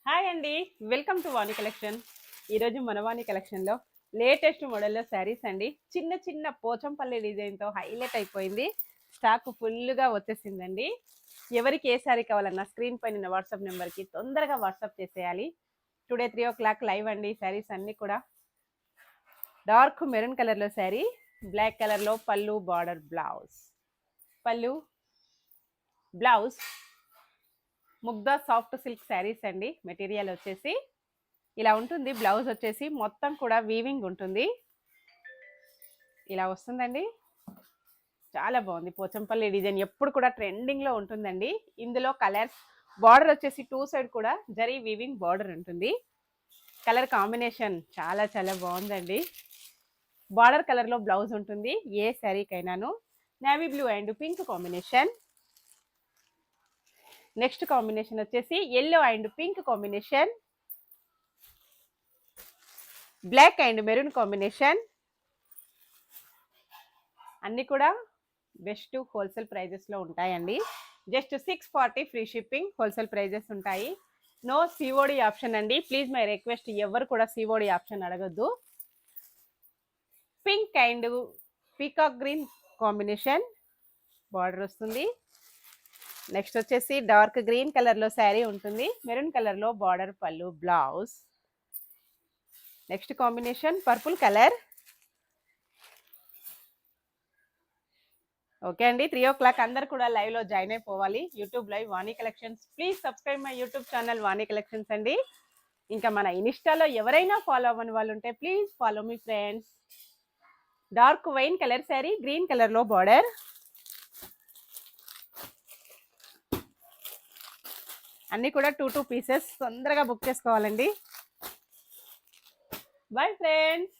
Hi అండి, welcome to Vani collection. ఈరోజు మన వాణి కలెక్షన్లో లేటెస్ట్ మోడల్లో శారీస్ అండి. చిన్న చిన్న పోచంపల్లి డిజైన్తో హైలైట్ అయిపోయింది. స్టాక్ ఫుల్గా వచ్చేసిందండి. ఎవరికి ఏ శారీ కావాలన్నా స్క్రీన్ పైన వాట్సాప్ నెంబర్కి తొందరగా వాట్సాప్ చేసేయాలి. టుడే 3 o'clock లైవ్ అండి. శారీస్ అన్నీ కూడా డార్క్ మెరూన్ కలర్లో శారీ, బ్లాక్ కలర్లో పళ్ళు, బార్డర్, బ్లౌజ్, పళ్ళు, బ్లౌజ్, ముగ్ధా సాఫ్ట్ సిల్క్ శారీస్ అండి. మెటీరియల్ వచ్చేసి ఇలా ఉంటుంది. బ్లౌజ్ వచ్చేసి మొత్తం కూడా వీవింగ్ ఉంటుంది. ఇలా వస్తుందండి. చాలా బాగుంది. పోచంపల్లి డిజైన్ ఎప్పుడు కూడా ట్రెండింగ్లో ఉంటుందండి. ఇందులో కలర్స్, బార్డర్ వచ్చేసి 2 సైడ్ కూడా జరీ వీవింగ్ బార్డర్ ఉంటుంది. కలర్ కాంబినేషన్ చాలా చాలా బాగుందండి. బార్డర్ కలర్లో బ్లౌజ్ ఉంటుంది ఏ శారీకైనాను. Navy blue and pink combination. Next combination వచ్చేసి yellow and pink combination, black and maroon combination. అన్నీ కూడా బెస్ట్ హోల్సేల్ ప్రైజెస్లో ఉంటాయండి. Just 640 free shipping, wholesale prices ఉంటాయి. నో సిఓడి ఆప్షన్ అండి. ప్లీజ్ మై రిక్వెస్ట్, ఎవరు కూడా సిఓడి ఆప్షన్ అడగద్దు. Pink and peacock green combination border వస్తుంది. నెక్స్ట్ వచ్చేసి డార్క్ గ్రీన్ కలర్లో శారీ ఉంటుంది. మెరూన్ కలర్లో బార్డర్, పళ్ళు, blouse. Next combination purple colour. Okay అండి, 3 o'clock అందరు కూడా లైవ్లో జాయిన్ అయిపోవాలి. YouTube live Vani collections. Please subscribe my YouTube channel Vani collections అండి. ఇంకా మన ఇన్స్టాలో ఎవరైనా ఫాలో అవ్వని వాళ్ళు ఉంటే ప్లీజ్ ఫాలో మీ friends. Dark wine colour sari, green కలర్లో బార్డర్. అన్నీ కూడా 2 pieces. తొందరగా బుక్ చేసుకోవాలండి. Bye friends.